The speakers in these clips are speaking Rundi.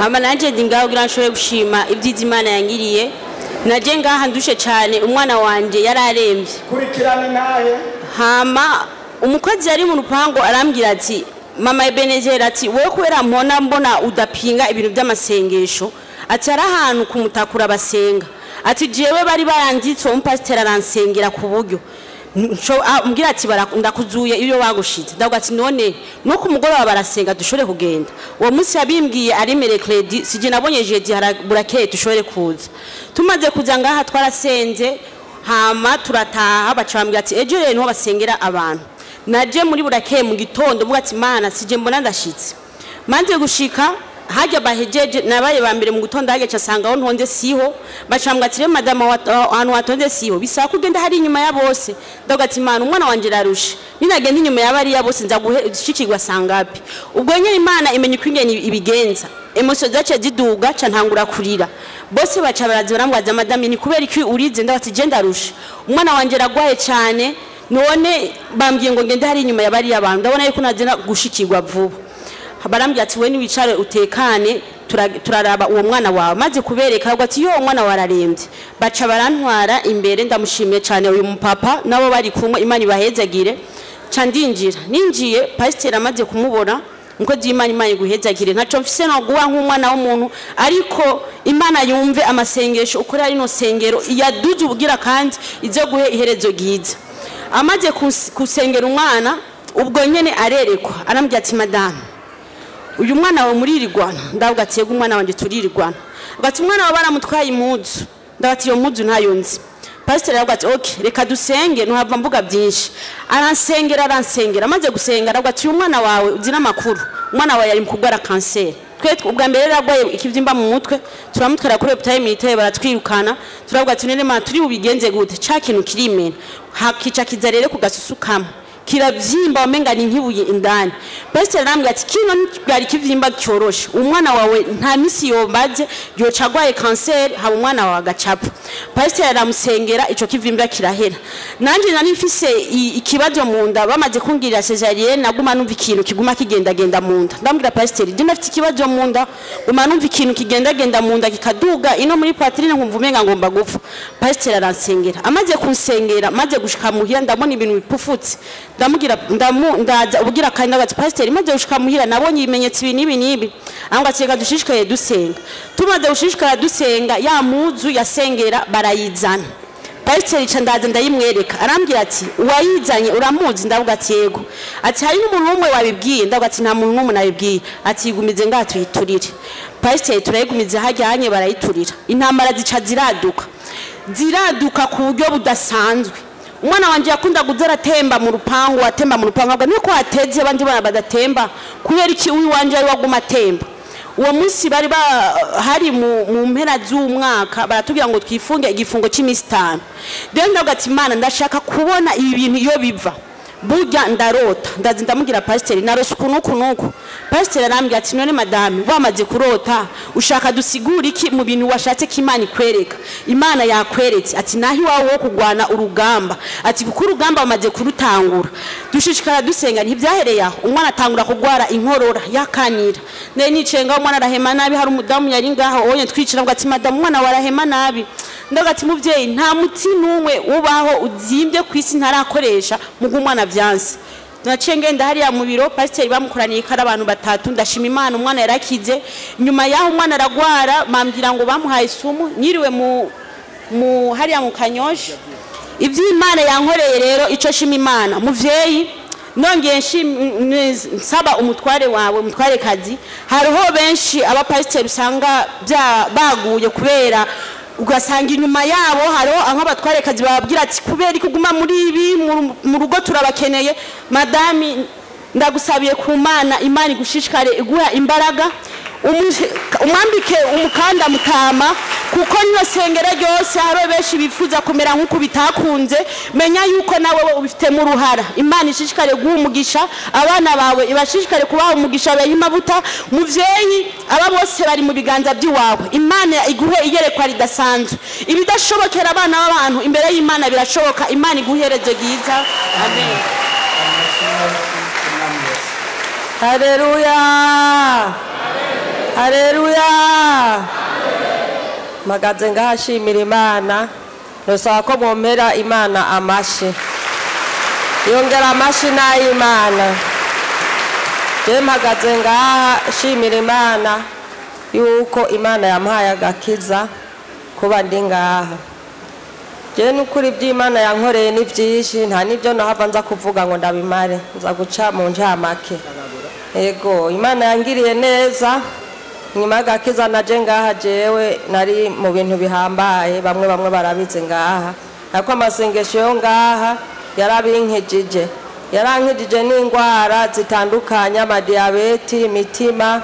hama nanje ndingaho kugira nshobore gushima ibyiza Imana yangiriye. Naje ngaha ndushe cyane umwana wanje yararembye. Kurikirana naye. Hama umukozi yari mu rupango arambwira ati mama Ebenezera ati wewe kubera mbona udapinga ibintu by'amasengesho ati ari ahantu kumutakura basenga ati jewe bari baranditse umupasiteri aransengera ku buryo mbwira ati ndakuzuye iyo bagushize ndavuga ati none no ku mugoroba barasenga dushobore kugenda uwo munsi yabimbwiye ari mercredi sije nabonye jeudi burakeye dushobore kuza tumaze kuza ngaha twarasenze hama turataha bacambwira ati ejo rero niho basengera abantu naje muri burakeye mu gitondo vuga ati mana sije mbona ndashitse manje gushika hajya bahejeje nabaye bambere mu gitondo hajya casangaho ntonde siho bacambwa ati madama ahantu watonde siho bisaba kugenda hari inyuma ya bose ndavuga ati mana umwana wanje rarushe ninagenda inyuma y'abari ya bose nzagushikirwa sangapi ubwo nyine Imana imenye kwingene ibigenza emosyo zace ziduga ca ntangura kurira bose baca barazi barambwaza madame ni kubera iki urize ndavuga ati je ndarushe umwana wanje ragwaye cyane none bambwiye ngo ngende hari inyuma y'abari abantu ndabona yuko nazina gushikirwa vuba barambye ati we ni wicare utekane turaraba uwo mwana wawe maze kubereka ati yo mwana wararembye baca barantwara imbere ndamushimiye cyane uyu mupapa nabo bari kumwe Imana ibahezagire ca ndinjira ninjiye pasiteri amaze kumubona nko Imana iguhezagire ntaco mfise no guwa nk'umwana w'umuntu ariko Imana yumve amasengesho ukuri ari no sengero yaduze ubugira kandi izo guhe iherezo giza amaze kusengera umwana ubwo nyene arerekwa arambye ati madame uyu mwana wa muririrwana ndavuga ati yego umwana wanje turirirwana ugati umwana wa baramutwaye imuzu ndabati iyo muzu ntayo nzi pastor aravuga ati okay reka dusenge ntuhava mvuga byinshi aransengera amaze gusenga aravuga ati uyu mwana wawe uzina makuru umwana wawe yari mukugwara cancer twetwe ubwa mbere ragwaye ikivyimba mu mutwe turamutwara kuri hôpital militaire baratwirukana turavuga ati nene ma turi bubigenze gute ca kintu kirimena hakica kizarere kugasusukamo kiravyimba wamenga ni nkibuye indani pastor arambwira ati kino bwari kivyimba cyoroshe umwana wawe nta misi yombaze yocagwaye cancer haba umwana wawe agacapfa pastor aramusengera ico kivyimba kirahera nanje nari mfise ikibazo mu nda bamaze kungirira cesarienne naguma numva ikintu kiguma kigenda mu nda ndambwira pastor je ndafite ikibazo mu nda guma numva ikintu kigenda mu nda kikaduga ino muri patrine nkumva umenga ngomba gupfa pastor aransengera amaze kunsengera maze gushika muhira ndabona ibintu bipufutse ndamugira ndaza ubugira kandi ndagati pastor imaze gushika muhira nabonye ibimenyetso nibi anga cyega dushishikaye dusenga tumaze gushishikara dusenga ya muzu yasengera barayizana pastor ica ndaza ndayimwereka arambwira ati uwayizanye uramuzi ndavuga ati yego ati hari n'umuntu umwe wabibwiye ndavuga ati nta muntu n'umwe nabibwiye ati igumize ngato yiturire pastor turayigumize hajyanye barayiturira intambara zica ziraduka ku buryo budasanzwe umwana wanje yakunda kuzara temba mu rupangu atemba mu rupangu ngo niko ateze abandi bana badatemba kubera iki uyu wanje ari waguma temba uwo munsi bari hari mu mpera z'umwaka baratubwira ngo twifunge igifungo cy'imisi 5 rero ndavuga ati Imana ndashaka kubona ibi bintu iyo biva burya ndarota ndazi ndamugira pastor narose kunuku pastor arambye ati none madame wamaze kurota ushaka dusigura iki mu bintu washatse ko Imana ikwereka Imana yakweretse ati nahi wawe wo kugwana urugamba ati kuko urugamba bamaze kurutangura dushishikara dusenga ntibyahereye aho umwana atangura kugwara inkorora yakanira ne nicenga umwana arahema nabi hari umudamu yari ngaho onye twicira ngo ati madame umwana warahema nabi ndagati muvyeyi nta muti numwe ubaho uzimbye kwisi ntarakoresha mu gumwana vyanse naciye ngenda hariya mu biro pastor bamukoraniye kara abantu batatu ndashima Imana umwana yarakize nyuma yaho umwana aragwara mambwira ngo bamuhaye isumu nyiriwe mu hariya mu Kanyosha ivyi Imana yankoreye rero ico shima Imana muvyeyi nongeye nsaba umutware wawe umutware kazi hariho benshi aba pastor usanga baguye kubera ugasanga inyuma yabo haro abatware kazi bababwira ati kubera ikuguma muri ibi mu rugo turabakeneye madame ndagusabiye ku Mana Imana igushishikare iguha imbaraga umwambike umukanda mutama kuko niyo sengere ryose haro benshi bifuza kumera nkuko bitakunze menya yuko nawe ubifite mu ruhara Imana ishishikare guha umugisha abana bawe ibashishikare kubaha umugisha bayimabuta muvyeyi aba bose bari mu biganza by'iwawe Imana iguhe iyerekwa ridasanzwe ibidashobokera abana b'abantu imbere y'Imana birashoboka Imana iguhereze giza amen Haleluya Haleluya. Magaze ngashimira Imana. Nosaba ko mumpera Imana amashi. Yongera amashi na Imana. Je magaze ngashimira Imana yuko Imana yampaye agakiza kuba ndi ngaha. Je nukuri by'Imana yankoreye ni byinshi nta nibyo nahava nza kuvuga ngo ndabimare nza guca mu njamake. Ego Imana yangiriye neza nyuma y'agakiza naje ngaha jewe nari mu bintu bihambaye bamwe barabize ngaha ariko amasengesho yo ngaha yarabinkijije n'indwara zitandukanye amadiabeti imitima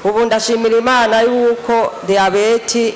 ubu ndashimira Imana yuko diabeti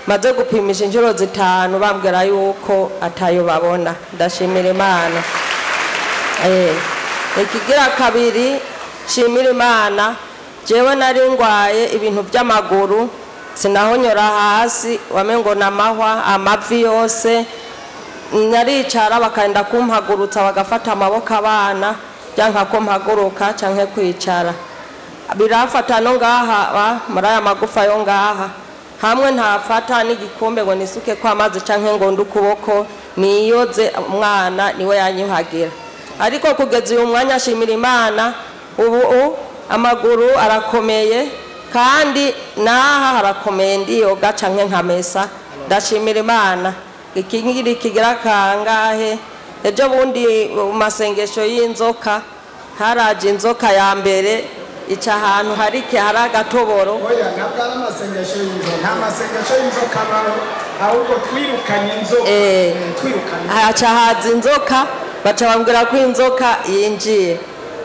maze gupimisha inshuro 5 bambwira yuko atayo babona ndashimira Imana. Ikigira kabiri shimira Imana jewe nari ngwaye ibintu by'amaguru sinahonyora hasi wamengo namahwa amavi yose naricara bakanda kumpagurutsa bagafata amaboko abana byanka ko mpaguruka canke kwicara birafata no ngaha muri aya magufa yo ngaha hamwe ntafata n'igikombe ngo nisuke kwa amazi canke ngo ndukuboko niyoze umwana niwe yanyuhagira ariko kugeza uyu mwanya shimira Imana ubu amaguru arakomeye kandi naha harakomeye ndiyoga canke nkamesa ndashimira Imana. Ikingiri kigira kangahe ejo bundi masengesho y'inzoka haraje inzoka ya mbere ica ahantu harike haragatoboro oya nabwara masengesho y'inzoka nta masengesho y'inzoka ahubwo twirukanye inzoka twirukanye haca haza inzoka baca bambwira ko inzoka yinjiye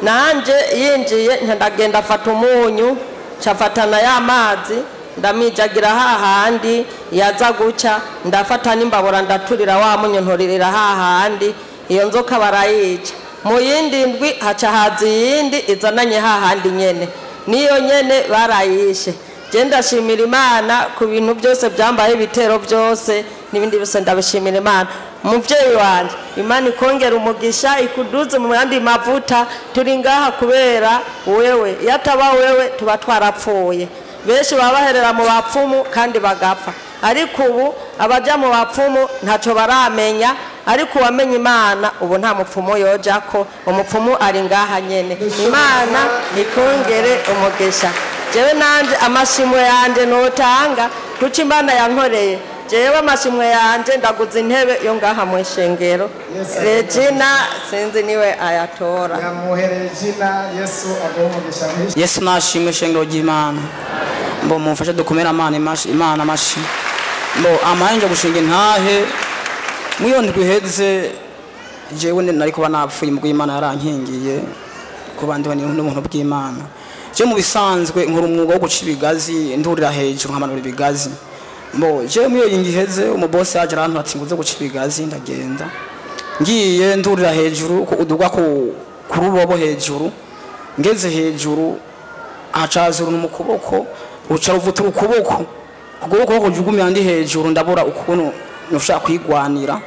nanje yinjiye ndagenda afata umunyu cafatana y'amazi ndamijagira hahandi yaza guca ndafata n'imbabura ndaturira wa munyu ntoririra hahandi iyo nzoka barayica mu yindi ndwi haca haza yindi izananye hahandi nyene niyo nyene barayishe je ndashimira Imana ku bintu byose byambaye bitero byose nibindi byose ndabishimira Imana. Muvyeyi wanje Imana ikongera umugisha ikuduze mu yandi mavuta turi ngaha kubera wewe yataba wewe tuba twarapfuye benshi babaherera mu bapfumu kandi bagapfa ariko ubu abaja mu bapfumu ntaco baramenya ariko wamenye Imana ubu nta mupfumu yojako umupfumu ari ngaha nyene. Imana ikongere umugisha jewe nanje amashimwe yanje notanga kuko Imana yankoreye jewe amashimwe yanje ndaguze intebe yo ngaha mu ishengero Regina sinzi niwe ayatora yamuhereye Regina Yesu agumugisha Yesu nashimwe ishengero ry'Imana mbo mumfasha dukomera Imana amashi mbo amanje gushinga intahe mwiyo ndwiheze jewe nariko banapfuye mu Imana yarankingiye kubandiwe n'umuntu bw'Imana je mu bisanzwe nkora umwuga wo guca ibigazi ndurira hejuru nkamanura ibigazi mbo je mwiyo yingiheze umubosi yaje arantu ati nguze guca ibigazi ndagenda ngiye ndurira hejuru ko udugwa ku rubobo hejuru ngeze hejuru acazuru mu kuboko uca ruvutura ukuboko ukuboko kujugumya andi hejuru ndabura ukuntu nushaka kwigwanira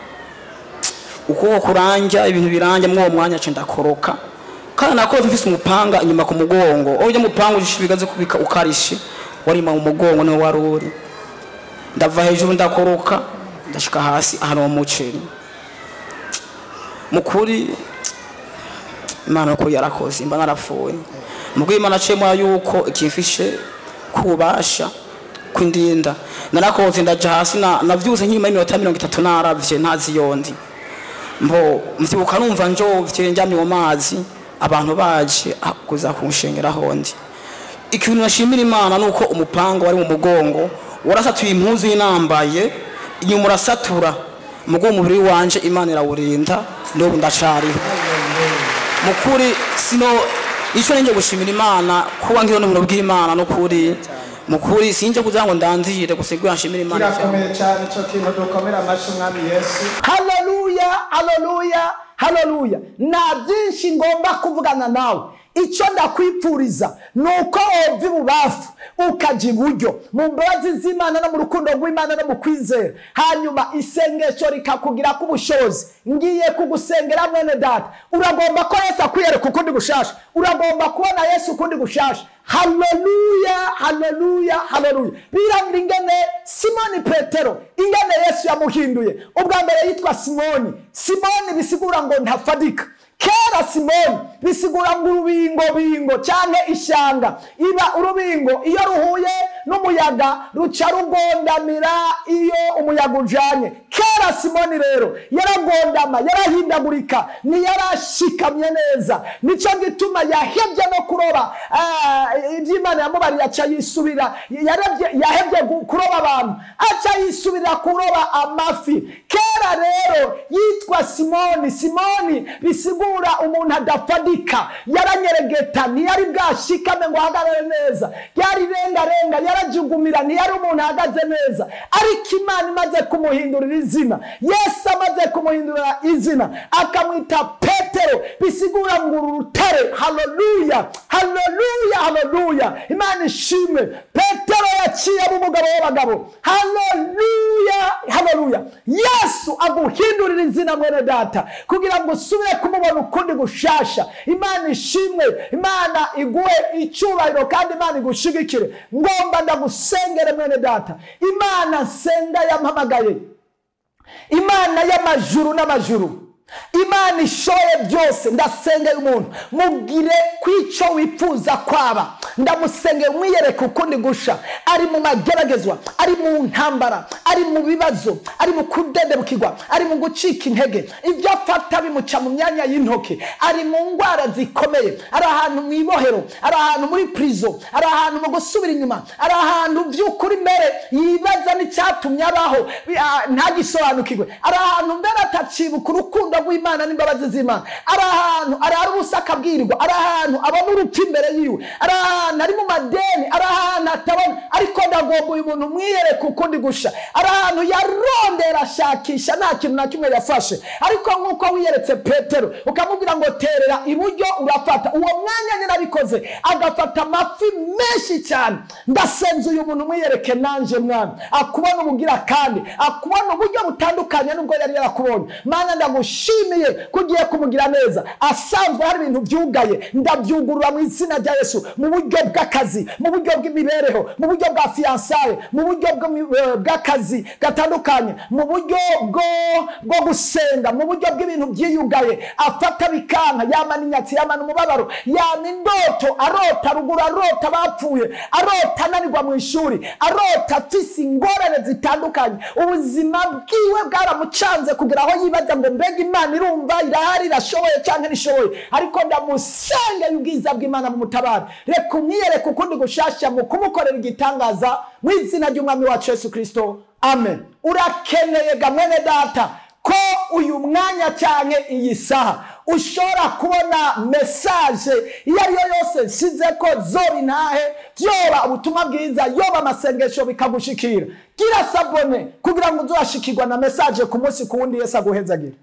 ukuboko kuranja ibintu biranja mwo mwanya cyo ndakoroka kandi nako mfise umupanga inyuma ku mugongo oje mupanga ushibigaze kubika ukarishi wari mu mugongo no waruri ndava hejuru ndakoroka ndashika hasi ahantu mu muceri mukuri Imana ko yarakoze imba narafuye mubwo Imana cemwa yuko ikimfishe kubasha kwindinda narakoze ndaja hasi navyuze nkima y'iminota 30 naravye ntazi yondi mbo mvyibuka numva njovye njamye mu mazi abantu baje kuza kunshengera hondi ikintu nashimira Imana nuko umupanga wari mu mugongo warasatuye impuzu y'inambaye inyuma urasatura mugo umubiri wanje Imana irawurinda n'ubu ndacariho mukuri sino ico nje gushimira Imana kuba ngiro n'umuntu bw'Imana no kuri mukuri sinje kugira ngo ndanzire gusigura nshimira Imana kirakomeye cyane cyo kintu dukomera amashi mwami Yesu. Haleluya haleluya haleluya na byinshi ngomba kuvugana nawe icyo ndakwipfuriza nuko wova ibubafu ukaja iburyo mu mbabazi z'Imana no mu rukundo rw'Imana no mu kwizera, hanyuma isengesho rikakugira ku bushobozi. Ngiye kugusengera mwene data, uragomba ko Yesu akwiyereka ukundi gushasha, uragomba kubona Yesu ukundi gushasha. Haleluya, haleluya, haleluya. Birambira ingene Simoni Petero ingene Yesu yamuhinduye. Ubwa mbere yitwa Simoni. Simoni bisigura ngo ntafadika. Kera Simoni bisigura ngo urubingo canke ishanga. Iba urubingo iyo ruhuye n'umuyaga ruca rugondamira iyo umuyaga ujanye. Kera Simoni rero yaragondama, yarahindagurika, ntiyarashikamye neza. Nico gituma yahevye no kuroba iby'Imana yamubariye aca yisubira, yahevye kuroba abantu aca yisubira kuroba amafi. Kera rero yitwa Simoni. Simoni bisigura umuntu adafadika, yaranyeregeta, ntiyari bwashikame ngo ahagarare neza, yari renga yarajugumira, ntiyari umuntu ahagaze neza. Ariko Imana imaze kumuhindurira izina, Yesu amaze kumuhindurira izina akamwita Petero, bisigura ngo urutare. Haleluya, haleluya, haleluya. Imana ishimwe. Petero yaciye mu mugabo w'abagabo. Haleluya, haleluya. Yesu aguhindurira izina mwene data kugira ngo usubire kumubona ukundi gushasha. Imana ishimwe. Imana iguhe icyubahiro kandi Imana igushigikire. Ngomba ndagusengere mwene data. Imana senga yampamagaye, Imana y'amajuru n'amajuru, Imana ishoye byose, ndasengera umuntu mugire kwico wifuza kwaba. Ndamusengera umwiyereke ukundi gusha, ari mu mageragezwa, ari mu ntambara, ari mu bibazo, ari mu kudedebukirwa, ari mu gucika intege, ibyo afata bimuca mu myanya y'intoke, ari mu ngwara zikomeye, ari ahantu mu ibohero, ari ahantu muri prison, ari ahantu mu gusubira inyuma, ari ahantu by'ukuri mbere yibaza n'icyatumye abaho ntagisobanukirwe, ari ahantu mbere atacibuka urukundo rw'Imana n'imbabazi z'Imana, ari ahantu ari ubusa akabwirirwa, ari ahantu abona urupfu imbere yiwe, ari ahantu ari mu madeni, ari ahantu atabona. Ariko ndagomba uyu muntu mwiyereke ukundi gusha, ari ahantu yarondera ashakisha nta kintu na kimwe yafashe. Ariko nk'uko wiyeretse Petero ukamubwira ngo terera iburyo, urafata. Uwo mwanya nyine abikoze agafata amafi menshi cyane. Ndasenze uyu muntu mwiyereke nanje mwana, akubona ubugira kandi akubona uburyo butandukanye nubwo yari yarakubonye. Mana ndagushimiye kugiye kumugira neza. Asanzwe hari ibintu byugaye, ndabyugurura mu izina rya Yesu, mu buryo bw'akazi, mu buryo bw'imibereho, mu buryo bwa fiançailles, mu buryo bw'akazi gatandukanye, mu buryo bwo gusenga, mu buryo bw'ibintu byiyugaye. Afata bikanka, yamana inyatsi, yamana umubabaro, yama indoto, arota ruguru, arota bapfuye, arota ananirwa mu ishuri, arota afise ingorane zitandukanye. Ubuzima bwiwe bwaramucanze kugira aho yibaza ngo mbega Imana irumva, irahari, irashoboye cyangwa nishoboye. Ariko ndamusenge y'ubwiza bw'Imana mu mutabara. Reka umwiyereke ukundi gushasha mu kumukorera igitangaza mu izina ry'Umwami wacu Yesu Kristo. Amen. Urakeneye gamwene data ko uyu mwanya cyane iyi saha ushobora kubona message iyo ari yo yose nsize ko zoba intahe, byoba ubutumwa bwiza, yoba amasengesho bikagushikira. Gira sabone kugira ngo uzashikirwa na message ku munsi ku wundi. Yesu aguhezagire.